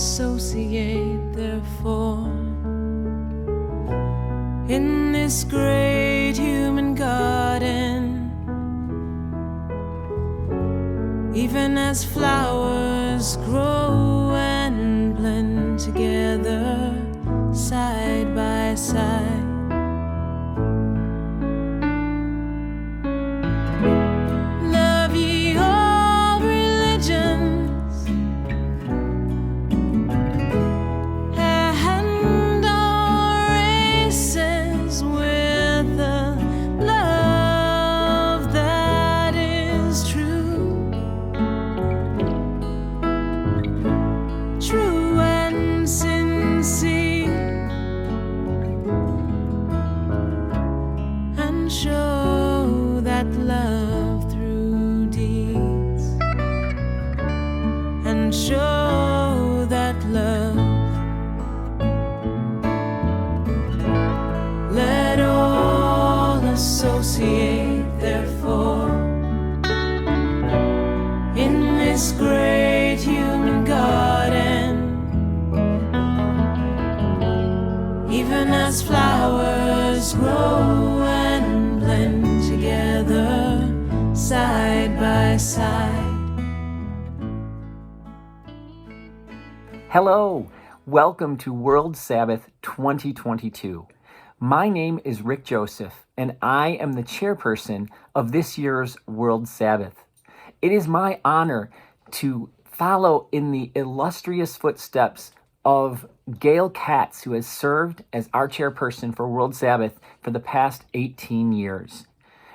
associate, therefore, in this great human garden, even as flowers grow and blend together side by side. Love ye all religions and all races with the love that is true, true and sincere, and show that love through deeds, and show that love. Let all associate, therefore, in this great human garden, even as flowers grow and blend together side by side. Hello, welcome to World Sabbath 2022. My name is Rick Joseph, and I am the chairperson of this year's World Sabbath. It is my honor to follow in the illustrious footsteps of Gail Katz, who has served as our chairperson for World Sabbath for the past 18 years.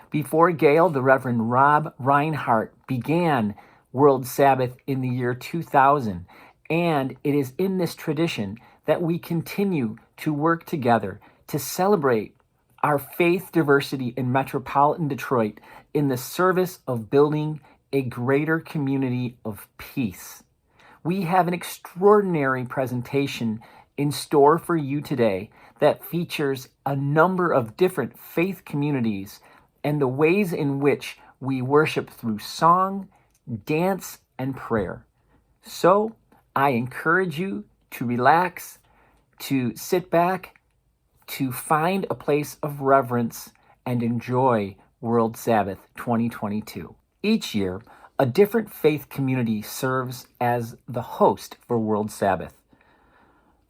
Before Gail, the Reverend Rob Reinhardt began World Sabbath in the year 2000, and it is in this tradition that we continue to work together to celebrate our faith diversity in metropolitan Detroit in the service of building a greater community of peace. We have an extraordinary presentation in store for you today that features a number of different faith communities and the ways in which we worship through song, dance, and prayer. So I encourage you to relax, to sit back, to find a place of reverence and enjoy World Sabbath 2022. Each year, a different faith community serves as the host for World Sabbath.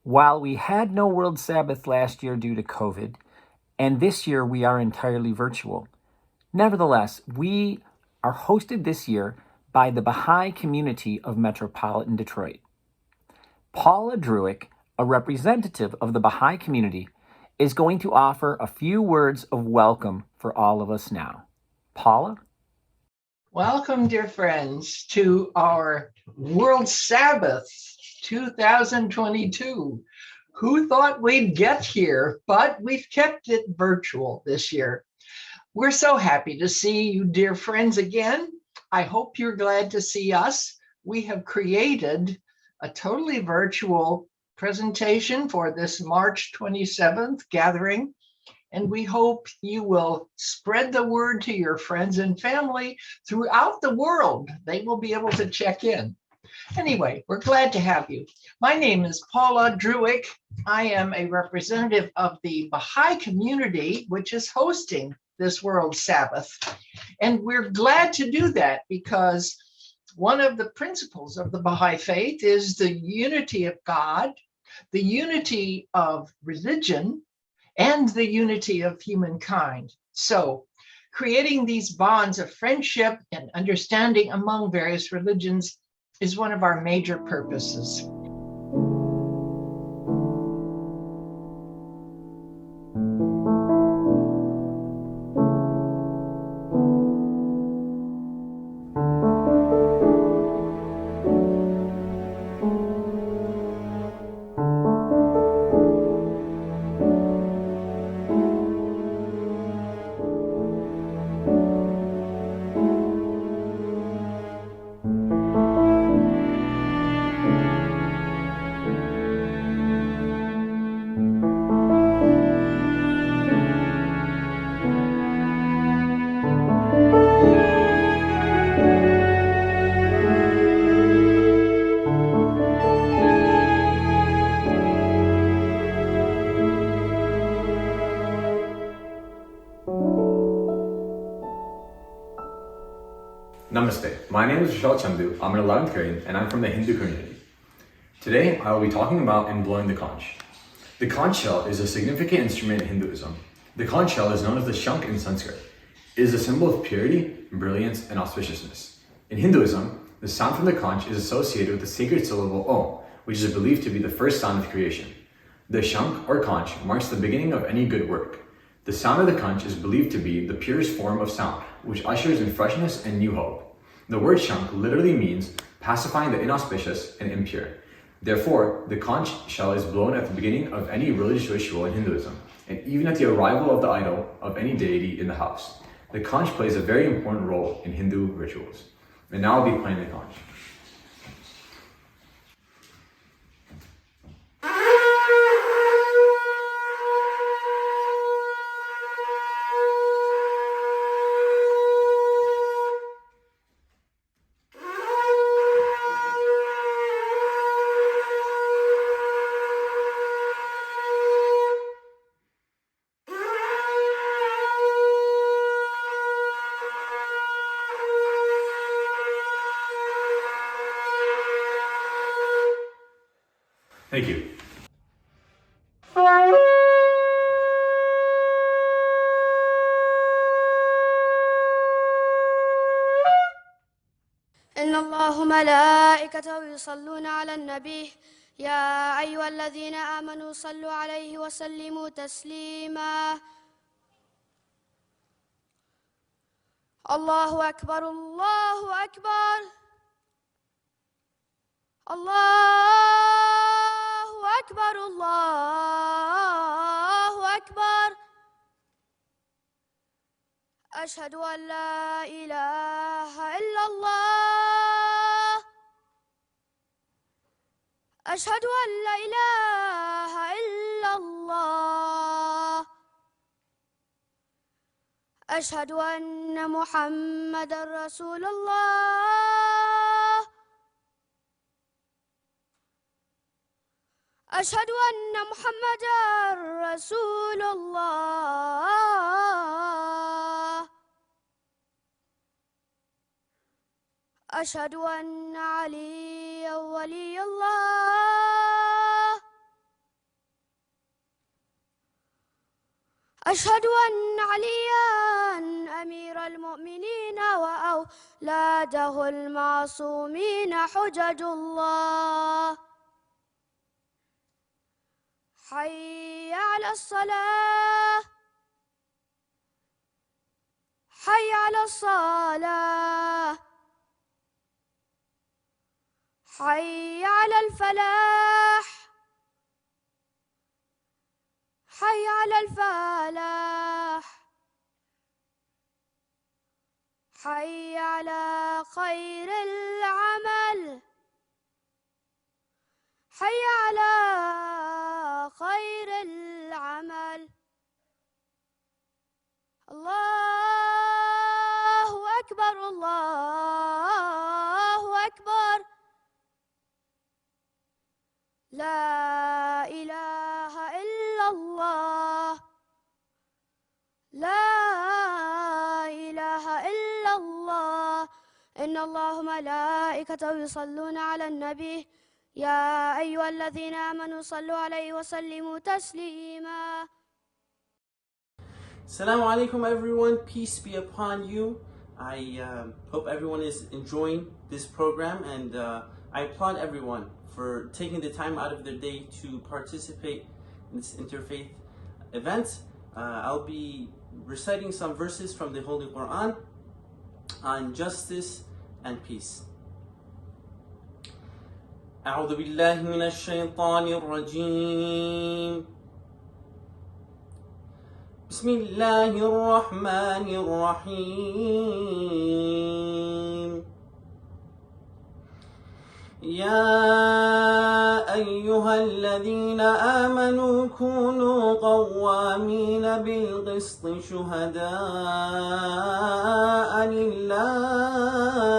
While we had no World Sabbath last year due to COVID, and this year we are entirely virtual, nevertheless, we are hosted this year by the Baha'i community of metropolitan Detroit. Paula Druick, a representative of the Baha'i community, is going to offer a few words of welcome for all of us now. Paula? Welcome, dear friends, to our World Sabbath 2022. Who thought we'd get here? But we've kept it virtual this year. We're so happy to see you, dear friends, again. I hope you're glad to see us. We have created a totally virtual presentation for this March 27th gathering, and we hope you will spread the word to your friends and family throughout the world. They will be able to check in. Anyway, we're glad to have you. My name is Paula Druick. I am a representative of the Baha'i community, which is hosting this World Sabbath. And we're glad to do that because one of the principles of the Baha'i faith is the unity of God, the unity of religion, and the unity of humankind. So, creating these bonds of friendship and understanding among various religions is one of our major purposes. Namaste. My name is Vishal Chandu. I'm in 11th grade and I'm from the Hindu community. Today I will be talking about and blowing the conch. The conch shell is a significant instrument in Hinduism. The conch shell is known as the shank in Sanskrit. It is a symbol of purity, brilliance, and auspiciousness. In Hinduism, the sound from the conch is associated with the sacred syllable Om, which is believed to be the first sound of creation. The shank or conch marks the beginning of any good work. The sound of the conch is believed to be the purest form of sound, which ushers in freshness and new hope. The word shank literally means pacifying the inauspicious and impure. Therefore, the conch shell is blown at the beginning of any religious ritual in Hinduism, and even at the arrival of the idol of any deity in the house. The conch plays a very important role in Hindu rituals. And now I'll be playing the conch. Thank you. إن الله ملائكته يصلون على النبي يا أيها الذين آمنوا صلوا عليه وسلموا تسليما الله أكبر الله أكبر الله أكبر الله أكبر أشهد أن لا إله إلا الله أشهد أن لا إله إلا الله أشهد أن محمدًا رسول الله أشهد أن محمدًا رسول الله أشهد أن عليًا ولي الله أشهد أن عليًا أمير المؤمنين وأولاده المعصومين حجج الله حي على الصلاة حي على الصلاة حي على الفلاح حي على الفلاح حي على خير العمل حي على خير العمل الله أكبر الله أكبر لا إله إلا الله لا إله إلا الله إن الله ملائكته يصلون على النبي يا أيها الذين آمنوا صلوا عليه وسلموا تسليما Assalamu alaikum everyone, peace be upon you. I hope everyone is enjoying this program and I applaud everyone for taking the time out of their day to participate in this interfaith event. I'll be reciting some verses from the Holy Quran on justice and peace. أعوذ بالله من الشيطان الرجيم بسم الله الرحمن الرحيم يا أيها الذين آمنوا كونوا قوامين بالقسط شهداء لله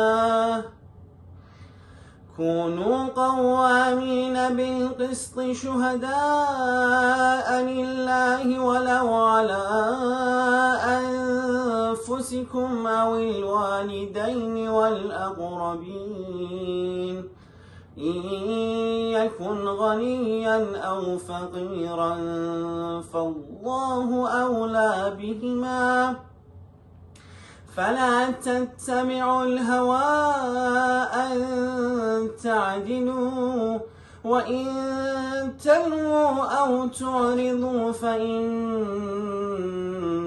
كونوا قوامين بالقسط شهداء لله ولو على أنفسكم أو الوالدين والأقربين إن يكن غنيا أو فقيرا فالله أولى بهما فلا تتبعوا الهوى أن تعدلوا وإن تلووا أو تعرضوا فإن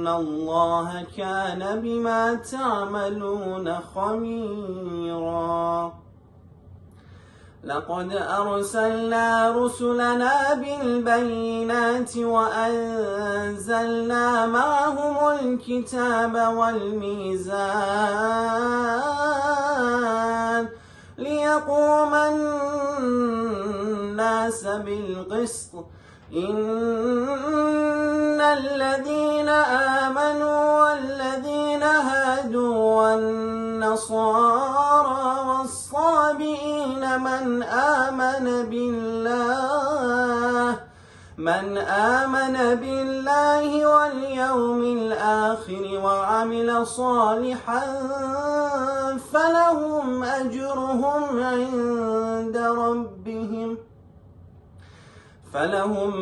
الله كان بما تعملون خبيرا لقد أرسلنا رسلنا بالبينات وأنزلنا معهم الكتاب والميزان ليقوم الناس بالقسط إن الذين آمنوا والذين هادوا والنصارى والصابئين من آمن بالله واليوم الآخر وعمل صالحا فلهم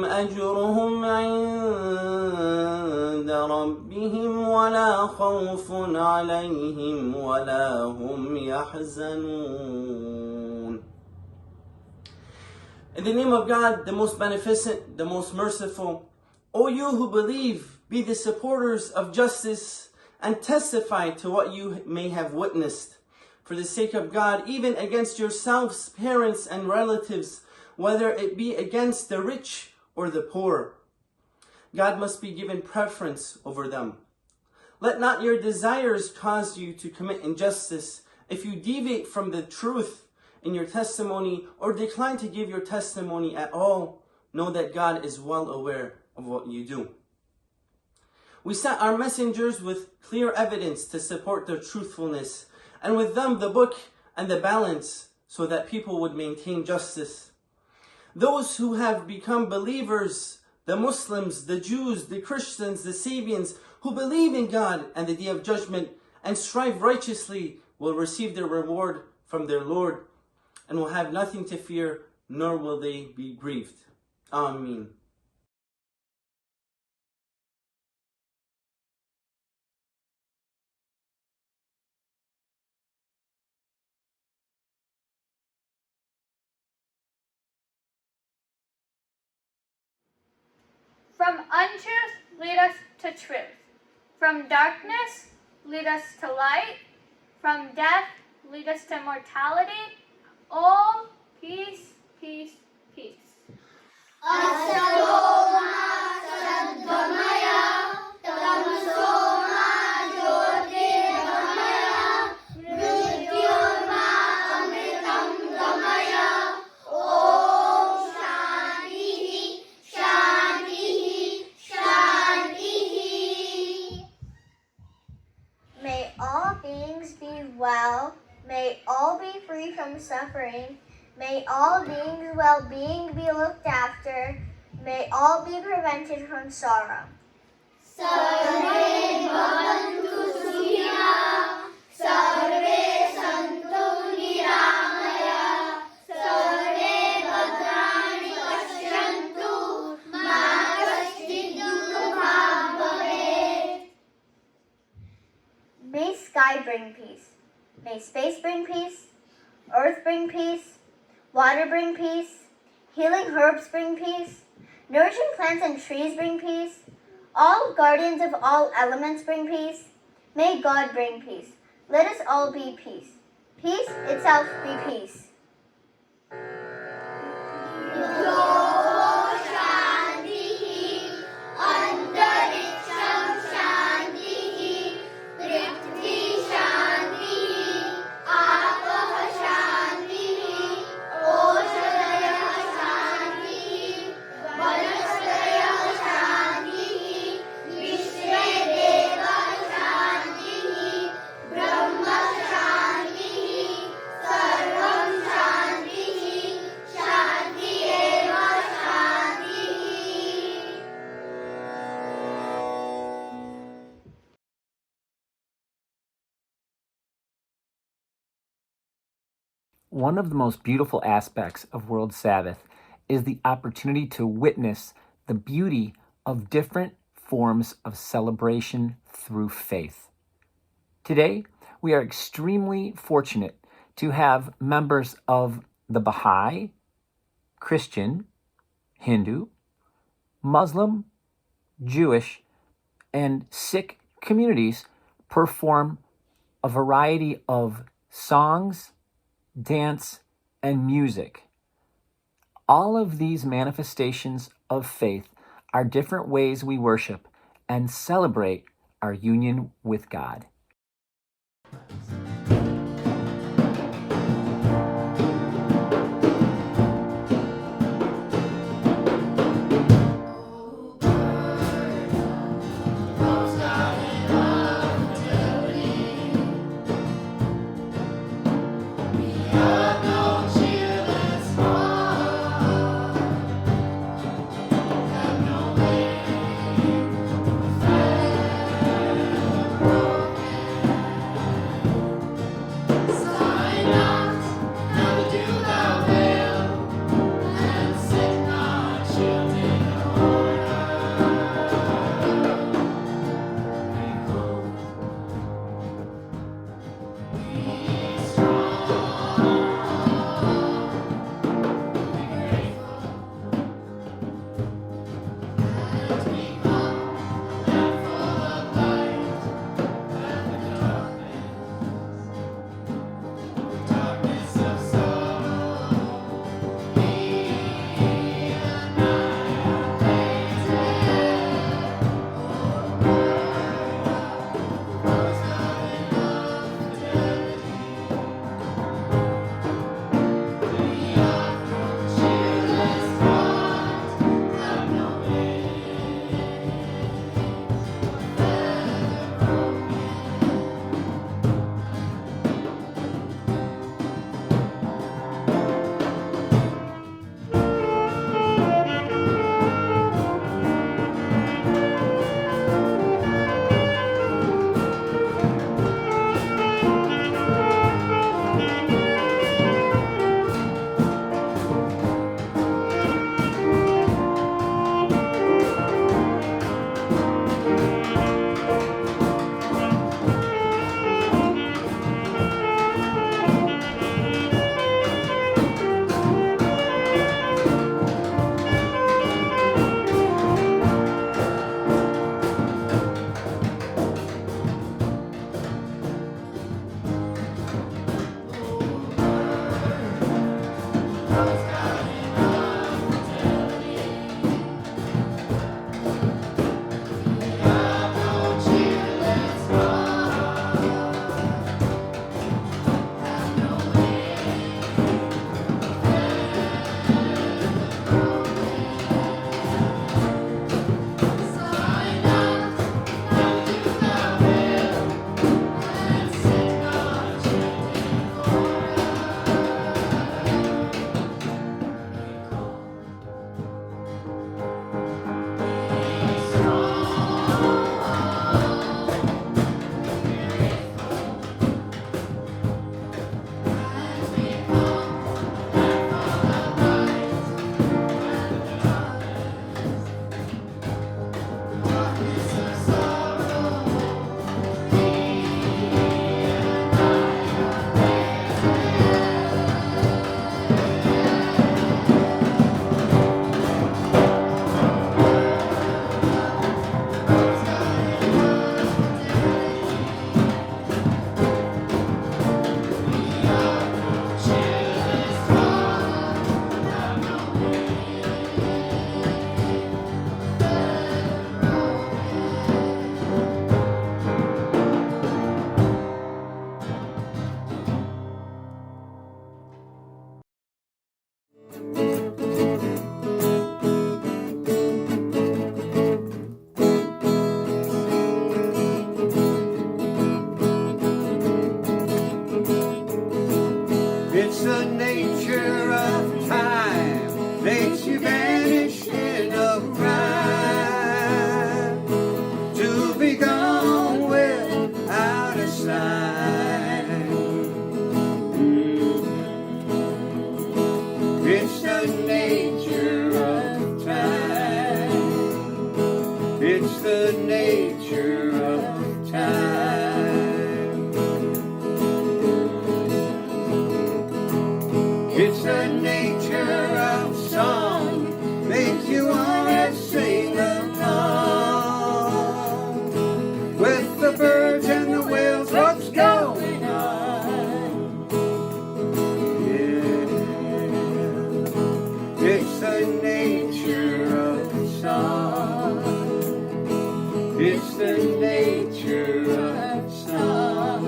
أجرهم عند ربهم ولا خوف عليهم ولا هم يحزنون. In the name of God, the most beneficent, the most merciful, O you who believe, be the supporters of justice and testify to what you may have witnessed. For the sake of God, even against yourselves, parents and relatives, whether it be against the rich or the poor. God must be given preference over them. Let not your desires cause you to commit injustice. If you deviate from the truth in your testimony or decline to give your testimony at all, know that God is well aware of what you do. We sent our messengers with clear evidence to support their truthfulness, and with them the book and the balance, so that people would maintain justice. Those who have become believers, the Muslims, the Jews, the Christians, the Sabians, who believe in God and the Day of Judgment and strive righteously, will receive their reward from their Lord and will have nothing to fear, nor will they be grieved. Ameen. From untruth, lead us to truth. From darkness, lead us to light. From death, lead us to mortality. All peace, peace, peace. May all beings be well. May all be free from suffering. May all beings' well-being be looked after. May all be prevented from sorrow. May sky bring peace. May space bring peace. Earth bring peace. Water bring peace. Healing herbs bring peace. Nourishing plants and trees bring peace. All guardians of all elements bring peace. May God bring peace. Let us all be peace. Peace itself be peace. Shanti One of the most beautiful aspects of World Sabbath is the opportunity to witness the beauty of different forms of celebration through faith. Today, we are extremely fortunate to have members of the Baha'i, Christian, Hindu, Muslim, Jewish, and Sikh communities perform a variety of songs, dance, and music. All of these manifestations of faith are different ways we worship and celebrate our union with God. It's the nature of time, makes you vanish in a rhyme, to be gone without a sign. It's the nature of song, makes you wanna sing along. With the birds and the whales, what's going on? Yeah, it's the nature of song. It's the nature of song.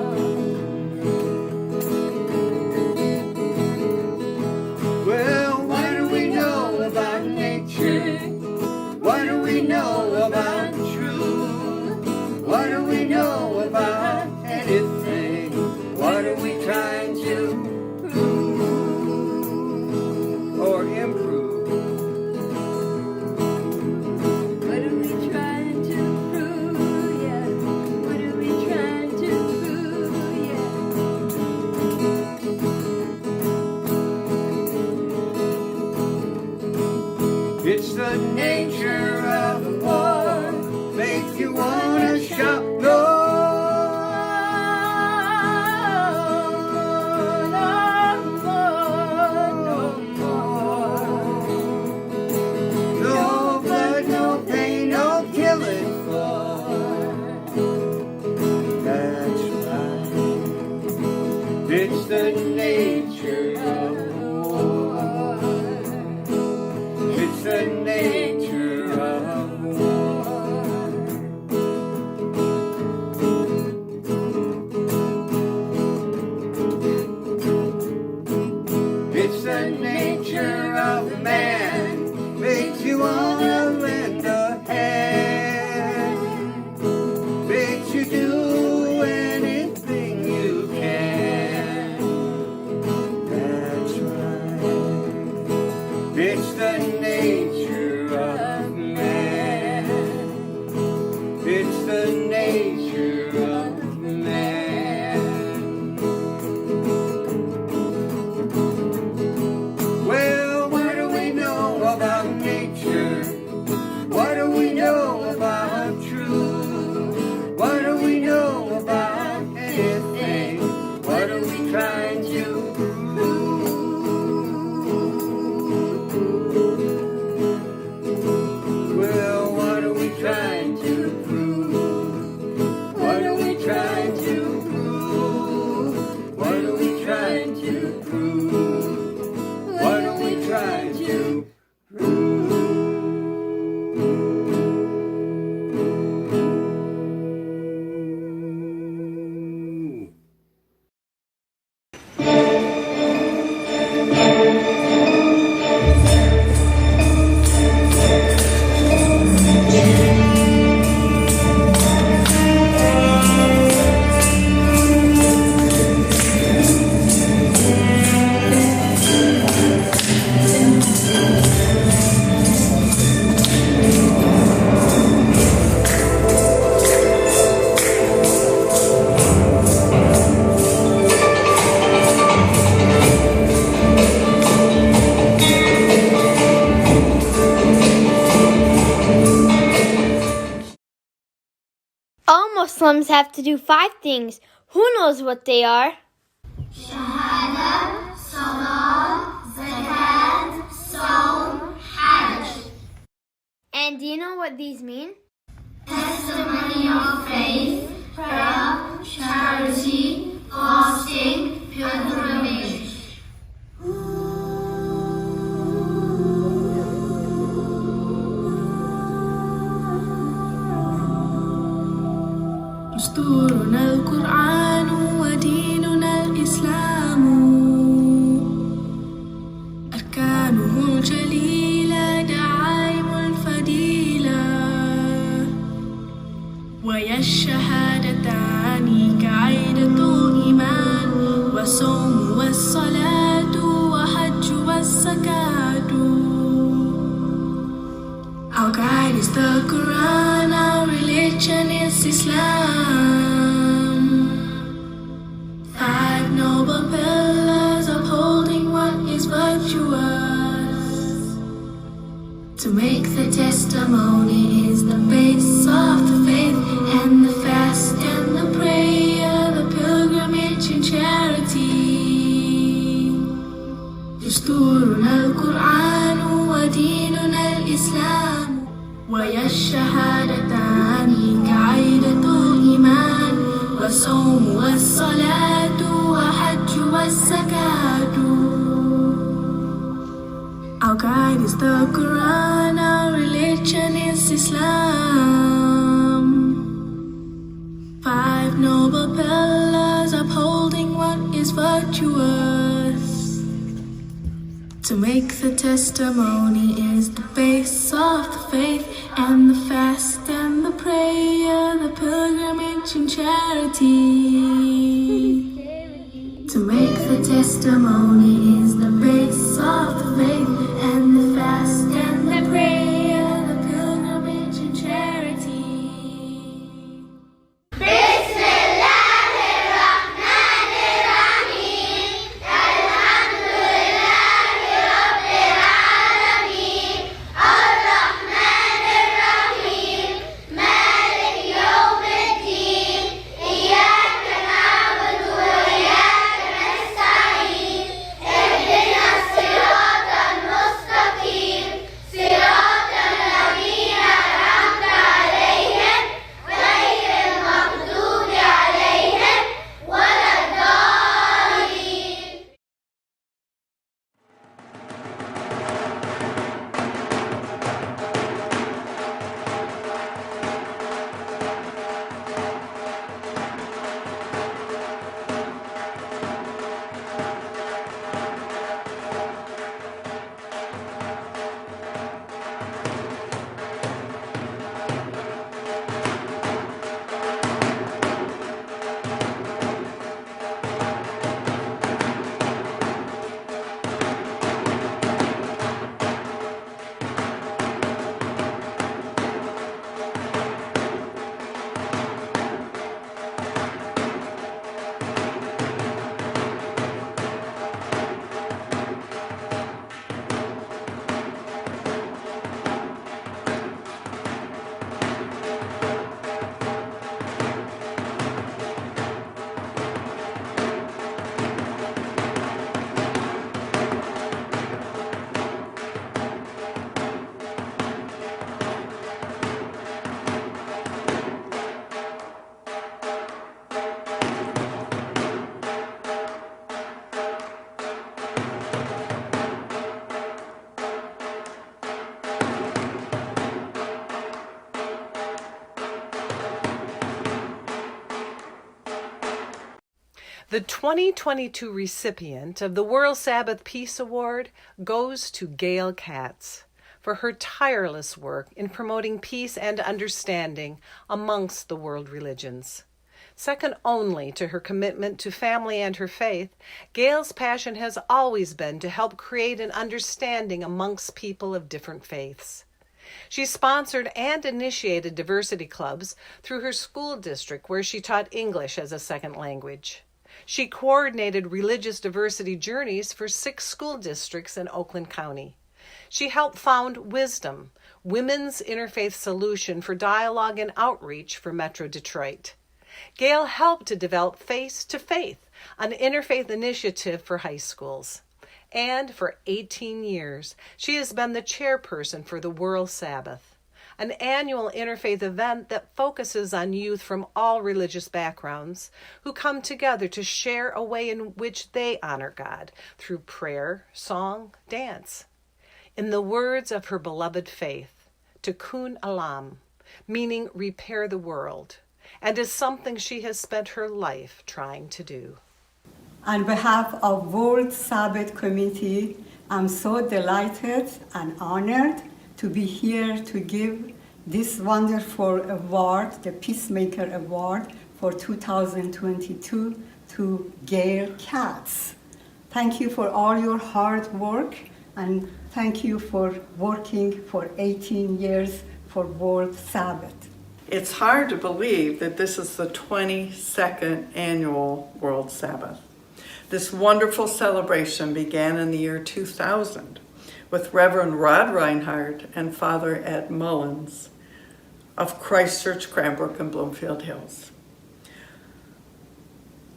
Well, what do we know about nature? What do we know about truth? What do we know about anything? What are we trying to prove or improve? What are we trying to prove? Yeah. What are we trying to prove? Yeah. It's the nature of the war, makes you wanna shout no, no more, no more. No blood, no pain, no killing for. That's right. It's the nature of war. It's the nature of war. It's the nature of man, makes you wanna lend a hand, makes you do anything you can. That's right. It's the nature of man. It's the nature of man. Well, what do we know about nature? What do we know about truth? What do we know about anything? What are we trying to prove? Well, what are we trying to prove? What are we trying to prove? What are we trying to prove? What are we trying to prove? All Muslims have to do 5 things. Who knows what they are? Shahada, Salat, Zakat, Saum, Hajj. And do you know what these mean? Testimony of faith, prayer, charity, fasting, pilgrimage. دستورنا القرآن وديننا الإسلام أركانه الجليلة دعائم الفضيلة ويا الشهادتان كعيدة إيمان والصوم والصلاة وحج والزكاة. Our guide is the Quran, our religion is Islam. 5 noble pillars upholding what is virtuous. To make the testimony is the base of the faith, and the fast and the prayer, the pilgrimage and charity. To عبادتان كعيدة الإيمان والصوم والصلاة وحج والزكاة. Our guide is the Quran, our religion is Islam. 5 noble pillars upholding what is virtuous. To make the testimony is the base of the faith, and the fast and the prayer, the pilgrimage and charity. To make the testimony is the base of the faith, and the fast and the prayer, the pilgrimage and charity. The 2022 recipient of the World Sabbath Peace Award goes to Gail Katz for her tireless work in promoting peace and understanding amongst the world religions. Second only to her commitment to family and her faith, Gail's passion has always been to help create an understanding amongst people of different faiths. She sponsored and initiated diversity clubs through her school district where she taught English as a second language. She coordinated religious diversity journeys for 6 school districts in Oakland County. She helped found Wisdom, Women's Interfaith Solution for Dialogue and Outreach for Metro Detroit. Gail helped to develop Face to Faith, an interfaith initiative for high schools. And for 18 years, she has been the chairperson for the World Sabbath, an annual interfaith event that focuses on youth from all religious backgrounds who come together to share a way in which they honor God through prayer, song, dance. In the words of her beloved faith, Tikkun Olam, meaning repair the world, and is something she has spent her life trying to do. On behalf of World Sabbath Committee, I'm so delighted and honored to be here to give this wonderful award, the Peacemaker Award for 2022 to Gail Katz. Thank you for all your hard work, and thank you for working for 18 years for World Sabbath. It's hard to believe that this is the 22nd annual World Sabbath. This wonderful celebration began in the year 2000 with Reverend Rod Reinhardt and Father Ed Mullins of Christ Church Cranbrook and Bloomfield Hills.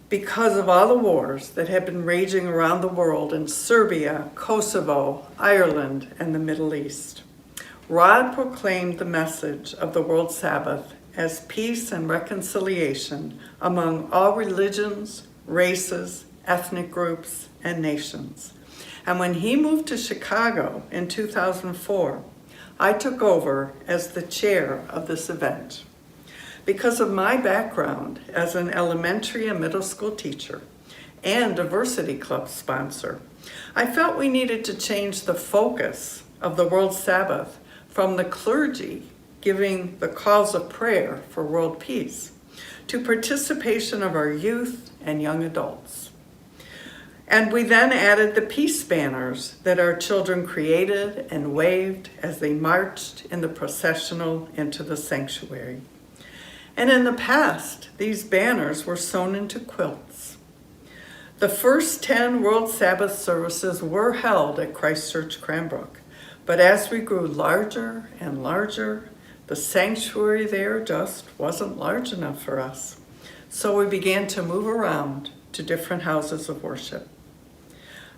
Because of all the wars that have been raging around the world in Serbia, Kosovo, Ireland, and the Middle East, Rod proclaimed the message of the World Sabbath as peace and reconciliation among all religions, races, ethnic groups, and nations. And when he moved to Chicago in 2004, I took over as the chair of this event. Because of my background as an elementary and middle school teacher and diversity club sponsor, I felt we needed to change the focus of the World Sabbath from the clergy giving the calls of prayer for world peace to participation of our youth and young adults. And we then added the peace banners that our children created and waved as they marched in the processional into the sanctuary. And in the past, these banners were sewn into quilts. The first 10 World Sabbath services were held at Christ Church Cranbrook, but as we grew larger and larger, the sanctuary there just wasn't large enough for us. So we began to move around to different houses of worship.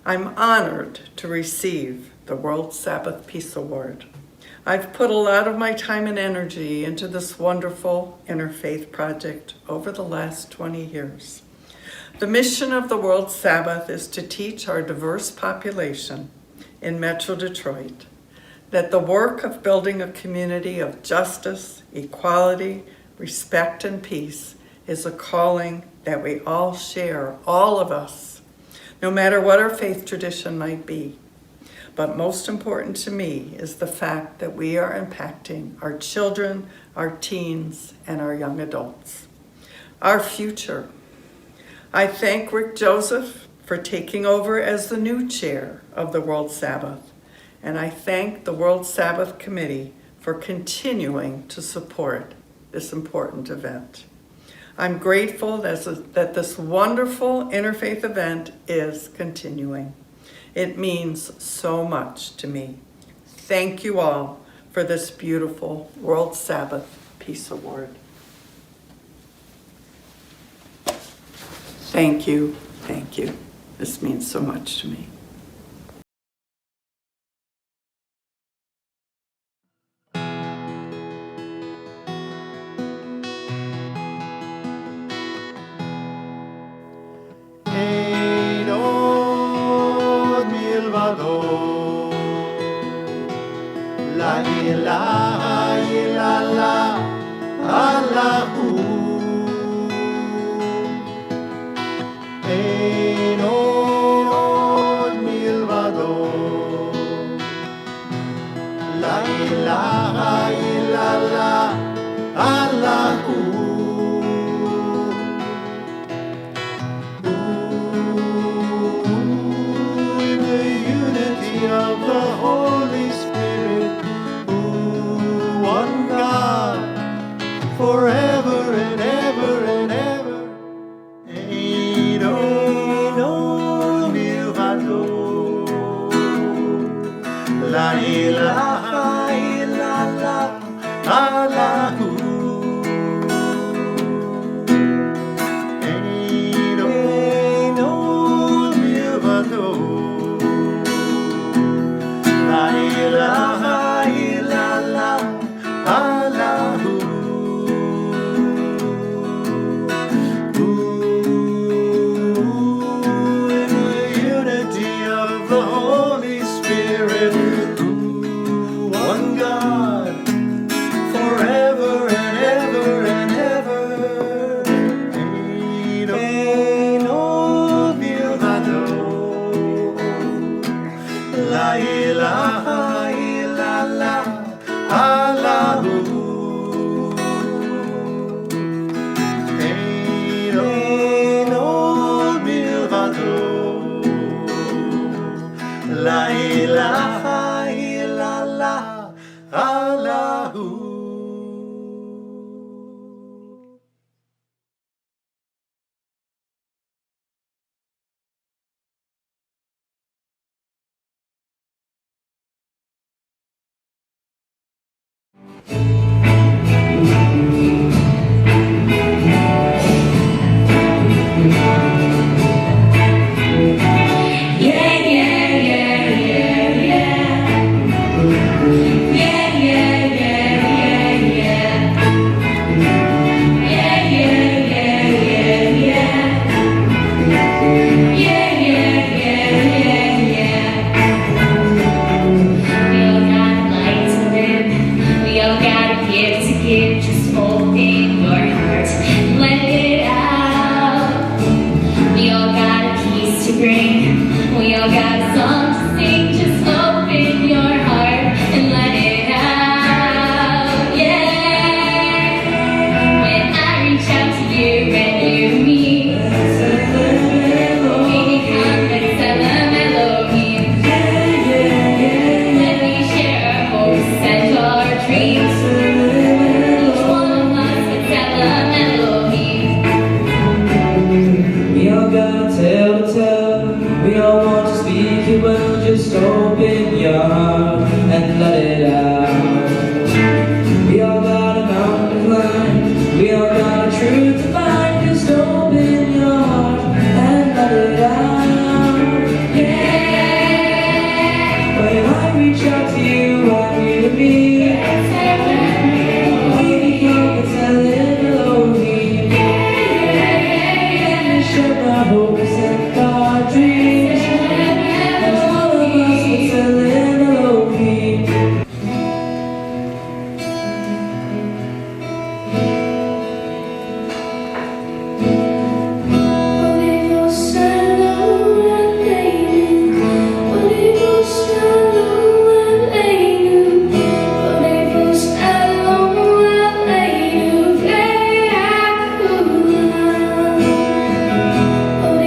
I'm honored to receive the World Sabbath Peace Award. I've put a lot of my time and energy into this wonderful interfaith project over the last 20 years. The mission of the World Sabbath is to teach our diverse population in Metro Detroit that the work of building a community of justice, equality, respect, and peace is a calling that we all share, all of us, no matter what our faith tradition might be. But most important to me is the fact that we are impacting our children, our teens, and our young adults. Our future. I thank Rick Joseph for taking over as the new chair of the World Sabbath, and I thank the World Sabbath Committee for continuing to support this important event. I'm grateful that this wonderful interfaith event is continuing. It means so much to me. Thank you all for this beautiful World Sabbath Peace Award. Thank you, thank you. This means so much to me. La ilaha illallah, Allahu. Ein od milvado. La ilaha illallah, Allahu. In the unity of the Holy Spirit, one God, forever and ever and ever. Ein od milvado. La ilaha illallah, Allahu. Ein od milvado. La ilaha illallah, Allahu. In the unity of the Holy Spirit, one God, forever and ever and ever. Ein od milvado. La ilaha illallah, Allahu. Ein od milvado. La ilaha illallah, Allahu. Yeah, yeah, yeah, yeah, yeah. Yeah, yeah. bring. We all got a song to sing, just open your heart and let it out, yeah. When I reach out to you and you me, baby, come, let's tell them Elohim. Let me share our hopes and our dreams. Each one of us can tell them Elohim. We all got a tale to tell. We all want to speak it well. Just open your heart and let it out. We all got a mountain to climb. We all got a truth to find. Just open your heart and let it out. Yeah. When I reach out to you, I need me. Baby, come and tell it Elohim. Let me share my hopes and our dreams. And all of us will tell it Elohim. Oh,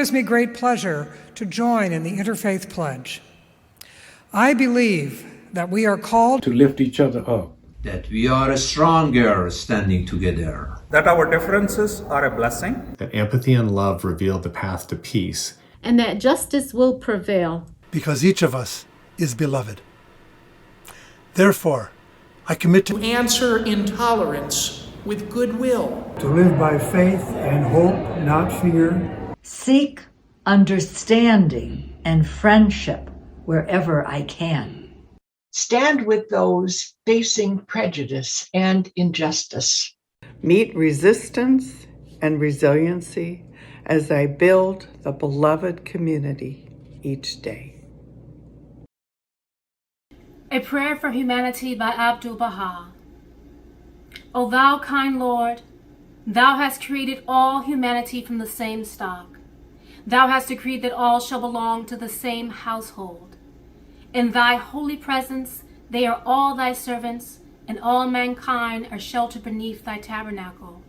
gives me great pleasure to join in the Interfaith Pledge. I believe that we are called to lift each other up, that we are stronger standing together, that our differences are a blessing, that empathy and love reveal the path to peace, and that justice will prevail, because each of us is beloved. Therefore, I commit to answer intolerance with goodwill, to live by faith and hope, not fear, seek understanding and friendship wherever I can. Stand with those facing prejudice and injustice. Meet resistance and resiliency as I build the beloved community each day. A Prayer for Humanity by Abdu'l-Baha. O thou kind Lord, thou hast created all humanity from the same stock. Thou hast decreed that all shall belong to the same household. In thy holy presence they are all thy servants, and all mankind are sheltered beneath thy tabernacle.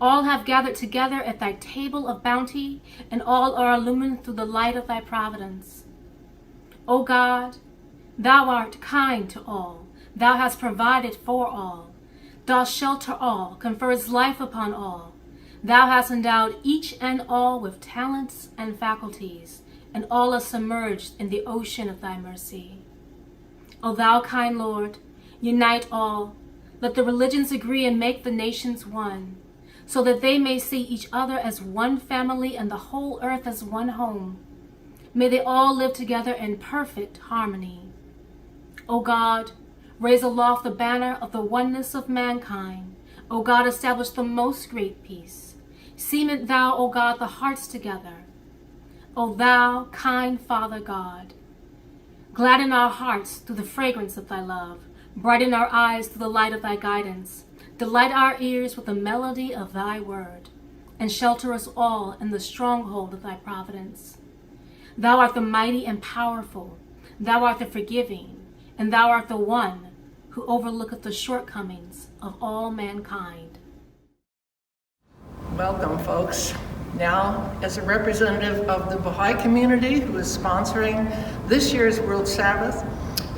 All have gathered together at thy table of bounty, and all are illumined through the light of thy providence. O God, thou art kind to all. Thou hast provided for all. Dost shelter all, confers life upon all. Thou hast endowed each and all with talents and faculties, and all are submerged in the ocean of thy mercy. O thou kind Lord, unite all. Let the religions agree and make the nations one, so that they may see each other as one family and the whole earth as one home. May they all live together in perfect harmony. O God, raise aloft the banner of the oneness of mankind. O God, establish the most great peace. Cement thou, O God, the hearts together. O thou kind Father God, gladden our hearts through the fragrance of thy love. Brighten our eyes through the light of thy guidance. Delight our ears with the melody of thy word, and shelter us all in the stronghold of thy providence. Thou art the mighty and powerful. Thou art the forgiving, and thou art the one who overlooketh the shortcomings of all mankind. Welcome, folks. Now, as a representative of the Baha'i community who is sponsoring this year's World Sabbath,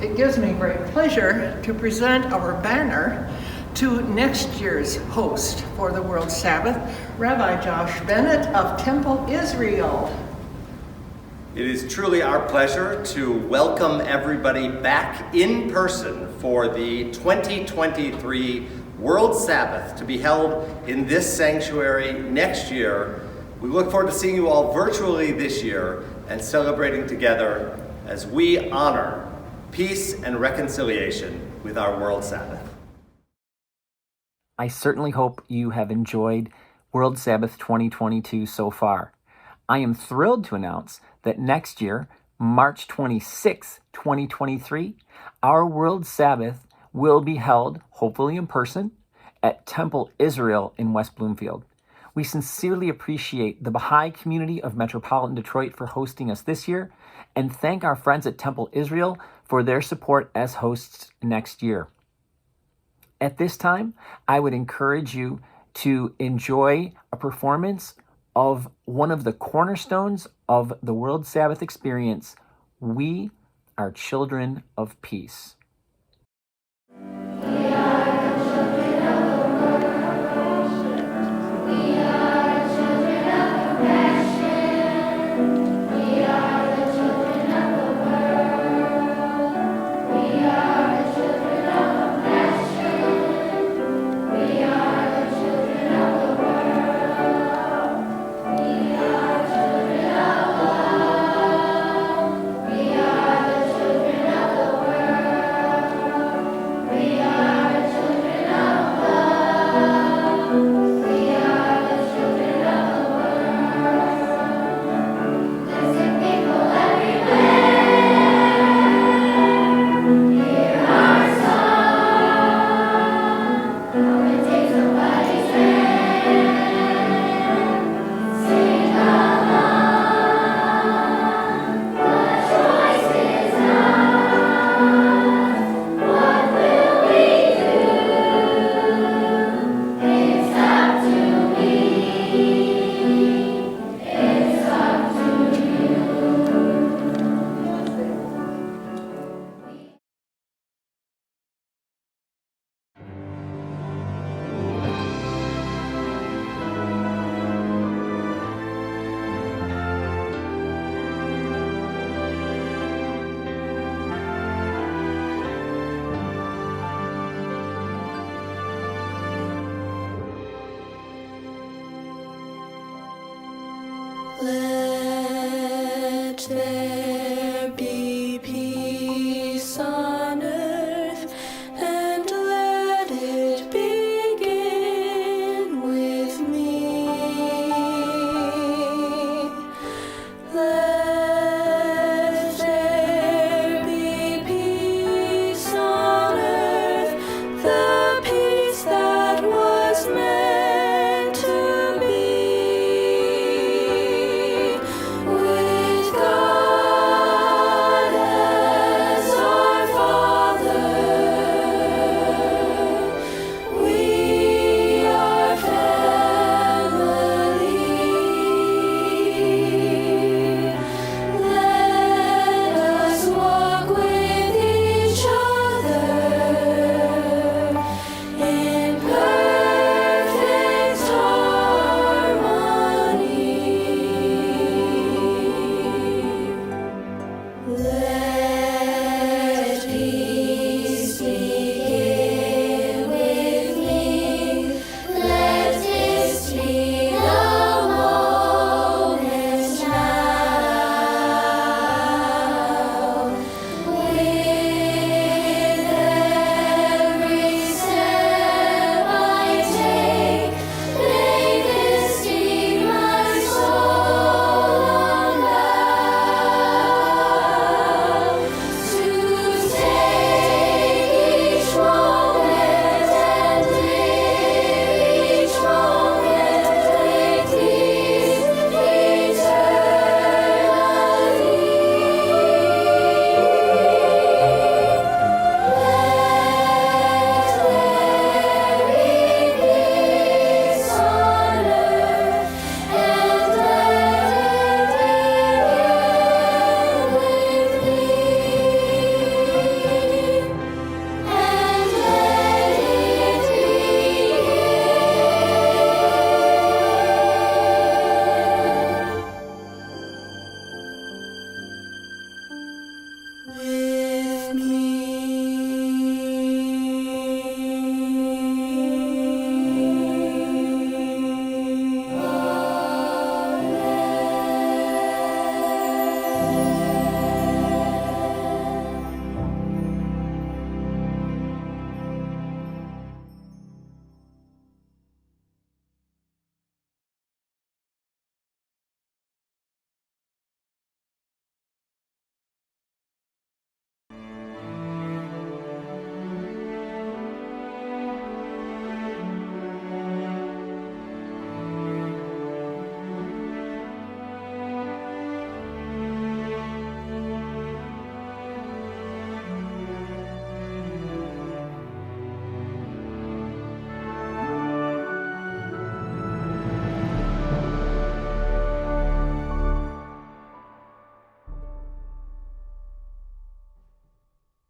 it gives me great pleasure to present our banner to next year's host for the World Sabbath, Rabbi Josh Bennett of Temple Israel. It is truly our pleasure to welcome everybody back in person for the 2023 World Sabbath to be held in this sanctuary next year. We look forward to seeing you all virtually this year and celebrating together as we honor peace and reconciliation with our World Sabbath. I certainly hope you have enjoyed World Sabbath 2022 so far. I am thrilled to announce that next year, March 26, 2023, our World Sabbath will be held, hopefully in person, at Temple Israel in West Bloomfield. We sincerely appreciate the Baha'i community of Metropolitan Detroit for hosting us this year, and thank our friends at Temple Israel for their support as hosts next year. At this time, I would encourage you to enjoy a performance of one of the cornerstones of the World Sabbath experience, We Are Children of Peace.